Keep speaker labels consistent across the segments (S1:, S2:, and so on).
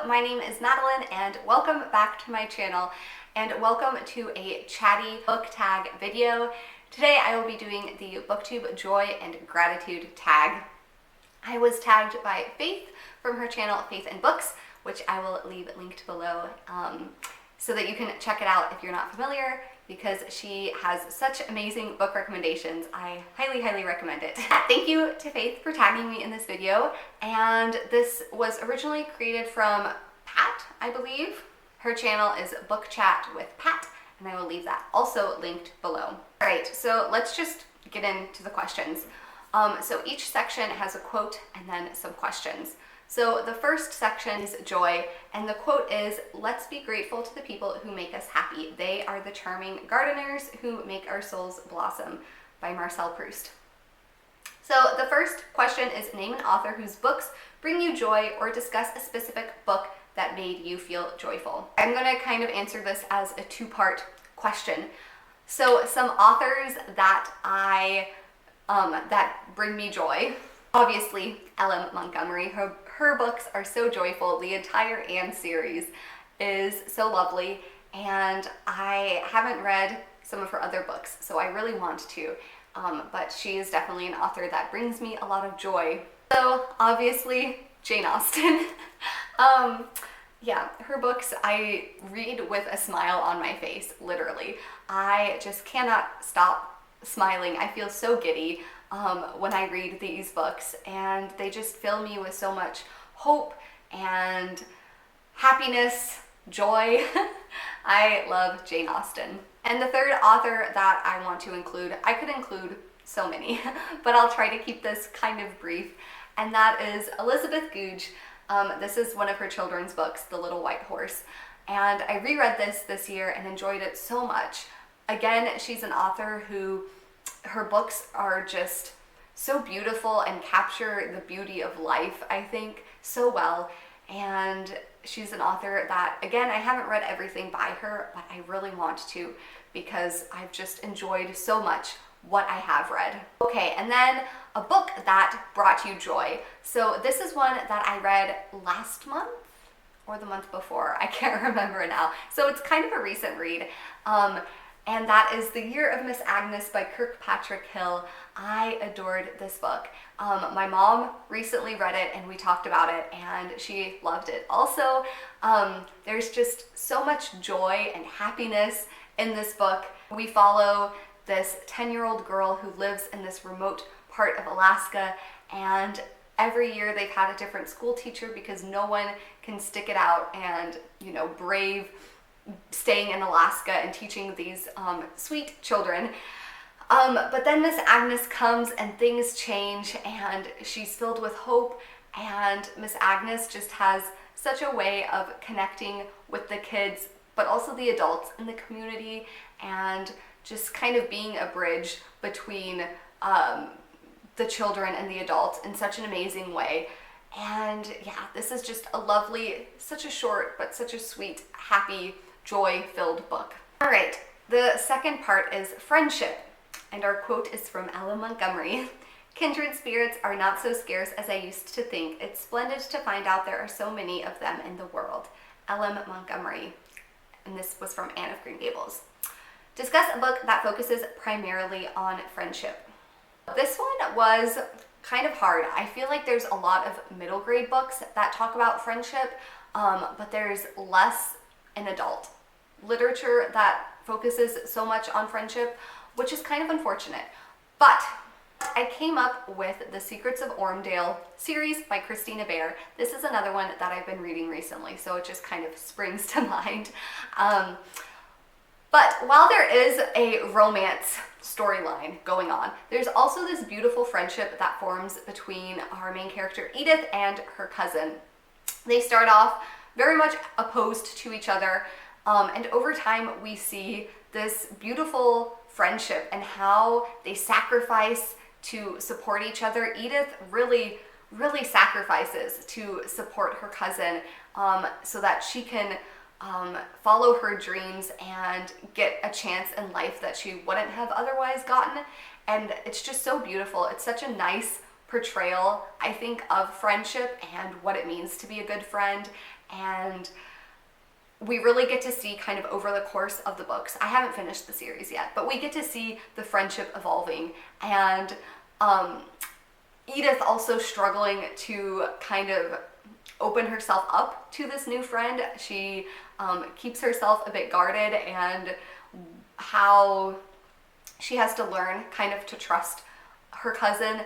S1: my name is Madeline and welcome back to my channel and welcome to a chatty book tag video. Today I will be doing the Booktube Joy and Gratitude tag. I was tagged by Faith from her channel Faith and Books, which I will leave linked below so that you can check it out if you're not familiar, because she has such amazing book recommendations. I highly recommend it. Thank you to Faith for tagging me in this video, and this was originally created from Pat, I believe. Her channel is Book Chat with Pat, and I will leave that also linked below. All right, so let's just get into the questions. So each section has a quote and then some questions. So the first section is joy, and the quote is, "Let's be grateful to the people who make us happy. They are the charming gardeners who make our souls blossom," by Marcel Proust. So the first question is, name an author whose books bring you joy, or discuss a specific book that made you feel joyful. I'm going to kind of answer this as a two-part question. So some authors that that bring me joy. Obviously, Montgomery. Her books are so joyful. The entire Anne series is so lovely, and I haven't read some of her other books, so I really want to. But she is definitely an author that brings me a lot of joy. So obviously, Jane Austen. Yeah, her books I read with a smile on my face, literally. I just cannot stop smiling. I feel so giddy when I read these books, and they just fill me with so much hope and happiness, joy. I love Jane Austen. And the third author that I want to include, I could include so many, but I'll try to keep this kind of brief, and that is Elizabeth Cadell. This is one of her children's books, The Little White Horse, and I reread this year and enjoyed it so much. Again, she's an author who, her books are just so beautiful and capture the beauty of life, I think, so well. And she's an author that, again, I haven't read everything by her, but I really want to, because I've just enjoyed so much what I have read. Okay, and then a book that brought you joy. So this is one that I read last month or the month before, I can't remember now. So it's kind of a recent read. And that is The Year of Miss Agnes by Kirkpatrick Hill. I adored this book. My mom recently read it and we talked about it, and she loved it also. There's just so much joy and happiness in this book. We follow this 10-year-old girl who lives in this remote part of Alaska, and every year they've had a different school teacher because no one can stick it out and, you know, brave staying in Alaska and teaching these sweet children. But then Miss Agnes comes and things change, and she's filled with hope, and Miss Agnes just has such a way of connecting with the kids, but also the adults in the community, and just kind of being a bridge between the children and the adults in such an amazing way. And yeah, this is just a lovely, such a short, but such a sweet, happy, joy-filled book. All right, the second part is friendship, and our quote is from Montgomery. "Kindred spirits are not so scarce as I used to think. It's splendid to find out there are so many of them in the world." Montgomery, and this was from Anne of Green Gables. Discuss a book that focuses primarily on friendship. This one was kind of hard. I feel like there's a lot of middle grade books that talk about friendship, but there's less in adult literature that focuses so much on friendship, which is kind of unfortunate. But I came up with The Secrets of Ormdale series by Christina Bear. This is another one that I've been reading recently, so it just kind of springs to mind. But while there is a romance storyline going on, there's also this beautiful friendship that forms between our main character Edith and her cousin. They start off very much opposed to each other, and over time we see this beautiful friendship and how they sacrifice to support each other. Edith really sacrifices to support her cousin so that she can follow her dreams and get a chance in life that she wouldn't have otherwise gotten. And it's just so beautiful. It's such a nice portrayal, I think, of friendship and what it means to be a good friend. and we really get to see kind of over the course of the books. I haven't finished the series yet, but we get to see the friendship evolving, and Edith also struggling to kind of open herself up to this new friend. She keeps herself a bit guarded, and how she has to learn kind of to trust her cousin,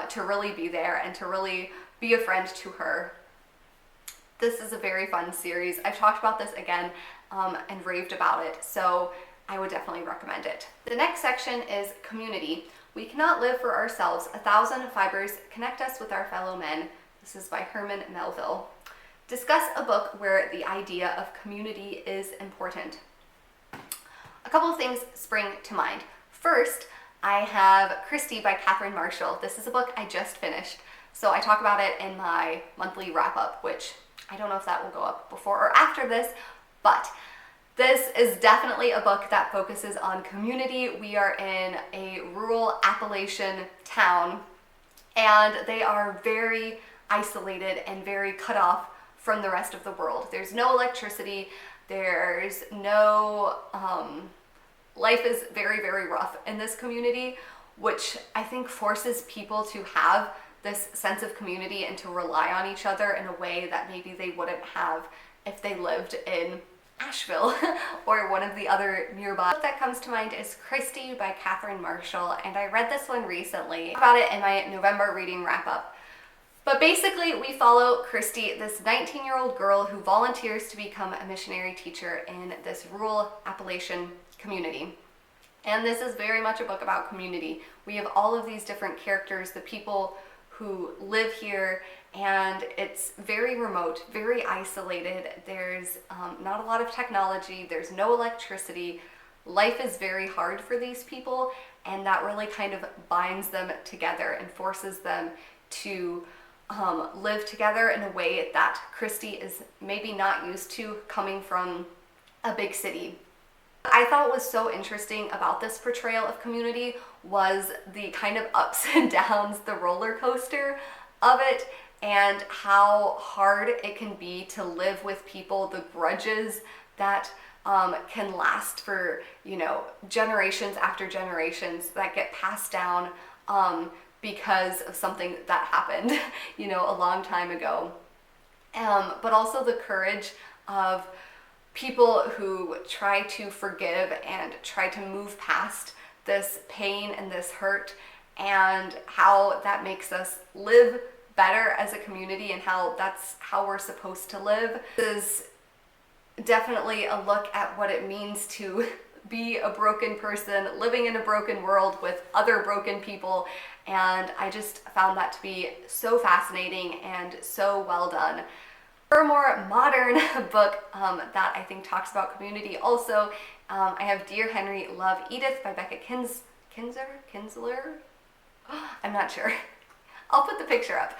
S1: to really be there and to really be a friend to her. This is a very fun series. I've talked about this again and raved about it, so I would definitely recommend it. The next section is community. We cannot live for ourselves. 1,000 fibers connect us with our fellow men. This is by Herman Melville. Discuss a book where the idea of community is important. A couple of things spring to mind. First, I have Christie by Catherine Marshall. This is a book I just finished, so I talk about it in my monthly wrap-up, which I don't know if that will go up before or after this, but this is definitely a book that focuses on community. We are in a rural Appalachian town, and they are very isolated and very cut off from the rest of the world. There's no electricity, there's no, life is very, very rough in this community, which I think forces people to have this sense of community and to rely on each other in a way that maybe they wouldn't have if they lived in Asheville or one of the other nearby. The book that comes to mind is Christie by Catherine Marshall, and I read this one recently. I talked about it in my November reading wrap-up. But basically, we follow Christie, this 19-year-old girl who volunteers to become a missionary teacher in this rural Appalachian community. And this is very much a book about community. We have all of these different characters, the people who live here, and it's very remote, very isolated. There's not a lot of technology, there's no electricity. Life is very hard for these people, and that really kind of binds them together and forces them to live together in a way that Christie is maybe not used to coming from a big city. I thought was so interesting about this portrayal of community was the kind of ups and downs, the roller coaster of it, and how hard it can be to live with people, the grudges that can last for, you know, generations after generations, that get passed down because of something that happened, you know, a long time ago. But also the courage of people who try to forgive and try to move past this pain and this hurt, and how that makes us live better as a community and how that's how we're supposed to live. This is definitely a look at what it means to be a broken person living in a broken world with other broken people, and I just found that to be so fascinating and so well done. For a more modern book that I think talks about community also, I have Dear Henry, Love Edith by Becca Kinsler? I'm not sure. I'll put the picture up.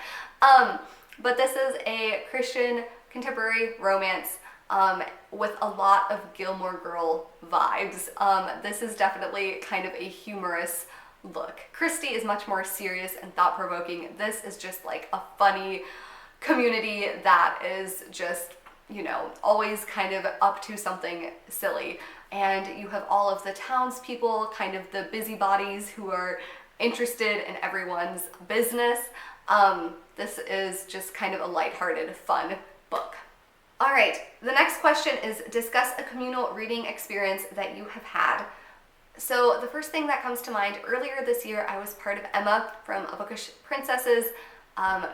S1: But this is a Christian contemporary romance with a lot of Gilmore Girl vibes. This is definitely kind of a humorous look. Christie is much more serious and thought-provoking. This is just like a funny community that is just, you know, always kind of up to something silly. And you have all of the townspeople, kind of the busybodies who are interested in everyone's business. This is just kind of a lighthearted, fun book. All right, the next question is discuss a communal reading experience that you have had. So the first thing that comes to mind, earlier this year, I was part of Emma from A Bookish Princess's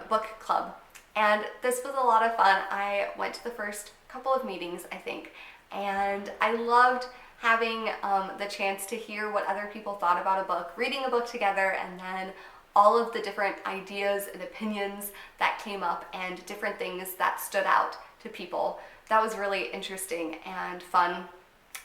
S1: book club. And this was a lot of fun. I went to the first couple of meetings, I think, and I loved having the chance to hear what other people thought about a book, reading a book together, and then all of the different ideas and opinions that came up and different things that stood out to people. That was really interesting and fun.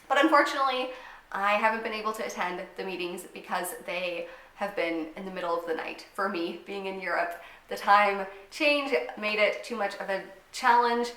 S1: But unfortunately, I haven't been able to attend the meetings because they have been in the middle of the night. For me, being in Europe, the time change made it too much of a challenge.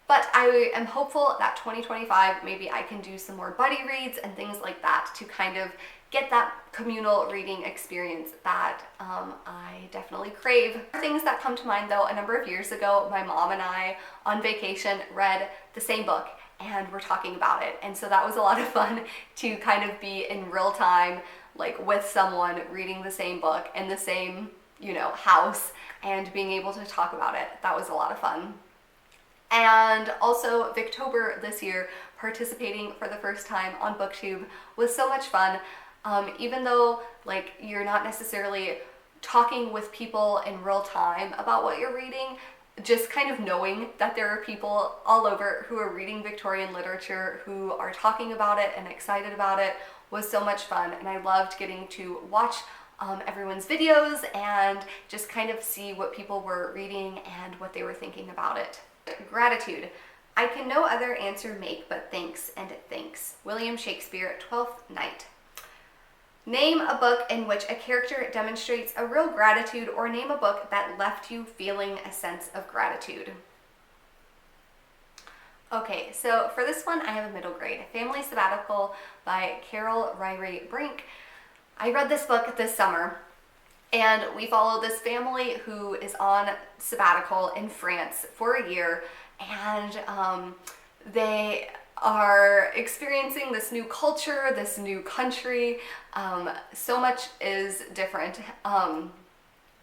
S1: But I am hopeful that 2025, maybe I can do some more buddy reads and things like that to kind of get that communal reading experience that I definitely crave. Things that come to mind though, a number of years ago, my mom and I on vacation read the same book and we're talking about it. And so that was a lot of fun to kind of be in real time, like with someone reading the same book in the same, you know, house and being able to talk about it. That was a lot of fun. And also Victober this year, participating for the first time on Booktube was so much fun. Even though like you're not necessarily talking with people in real time about what you're reading, just kind of knowing that there are people all over who are reading Victorian literature, who are talking about it and excited about it, was so much fun. And I loved getting to watch everyone's videos and just kind of see what people were reading and what they were thinking about it. Gratitude. I can no other answer make but thanks and thanks. William Shakespeare, Twelfth Night. Name a book in which a character demonstrates a real gratitude, or name a book that left you feeling a sense of gratitude. Okay, so for this one I have a middle grade. Family Sabbatical by Carol Ryrie Brink. I read this book this summer, and we follow this family who is on sabbatical in France for a year, and they are experiencing this new culture, this new country. So much is different,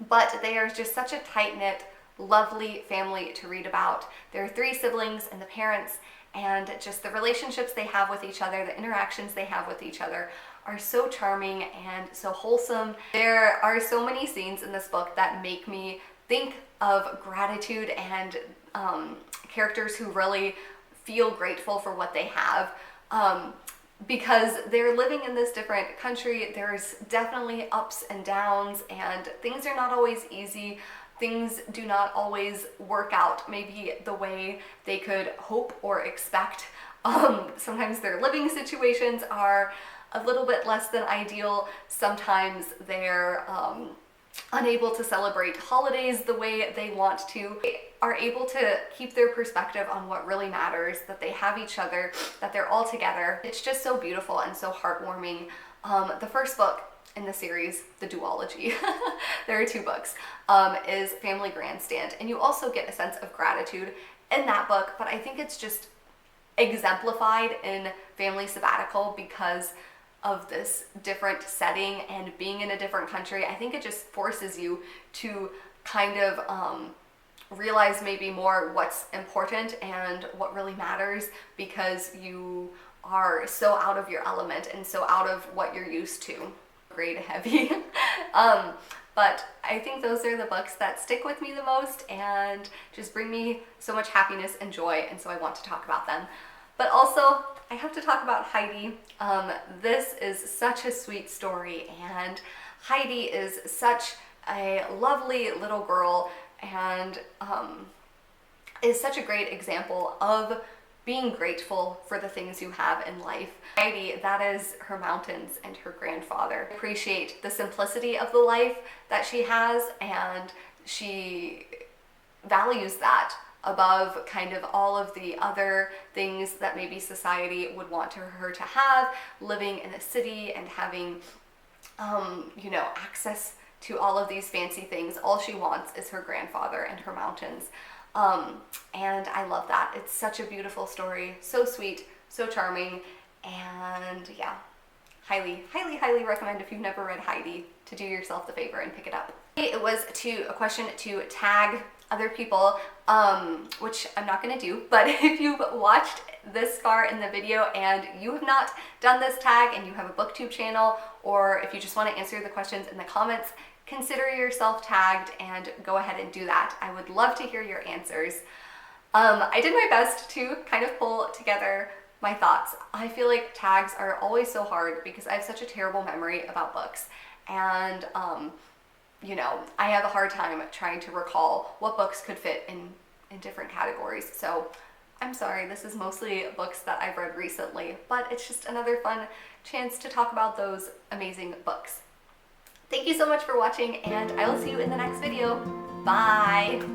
S1: but they are just such a tight-knit, lovely family to read about. There are 3 siblings and the parents, and just the relationships they have with each other, the interactions they have with each other are so charming and so wholesome. There are so many scenes in this book that make me think of gratitude and characters who really feel grateful for what they have, because they're living in this different country. There's definitely ups and downs, and things are not always easy. Things do not always work out maybe the way they could hope or expect. Sometimes their living situations are a little bit less than ideal. Sometimes they're unable to celebrate holidays the way they want to. They are able to keep their perspective on what really matters, that they have each other, that they're all together. It's just so beautiful and so heartwarming. The first book in the series, the duology, there are 2 books, is Family Grandstand. And you also get a sense of gratitude in that book, but I think it's just exemplified in Family Sabbatical because of this different setting and being in a different country. I think it just forces you to kind of realize maybe more what's important and what really matters, because you are so out of your element and so out of what you're used to. Grade heavy. But I think those are the books that stick with me the most and just bring me so much happiness and joy, and so I want to talk about them. But also, I have to talk about Heidi. This is such a sweet story, and Heidi is such a lovely little girl, and is such a great example of being grateful for the things you have in life. Heidi, that is her mountains and her grandfather. I appreciate the simplicity of the life that she has, and she values that above kind of all of the other things that maybe society would want her to have, living in a city and having, you know, access to all of these fancy things. All she wants is her grandfather and her mountains. And I love that. It's such a beautiful story, so sweet, so charming, and yeah, highly, highly, highly recommend, if you've never read Heidi, to do yourself the favor and pick it up. It was a question to tag other people, which I'm not gonna do, but if you've watched this far in the video and you have not done this tag and you have a Booktube channel, or if you just want to answer the questions in the comments, consider yourself tagged and go ahead and do that. I would love to hear your answers. I did my best to kind of pull together my thoughts. I feel like tags are always so hard because I have such a terrible memory about books, and you know, I have a hard time trying to recall what books could fit in different categories. So I'm sorry, this is mostly books that I've read recently, but it's just another fun chance to talk about those amazing books. Thank you so much for watching, and I will see you in the next video. Bye!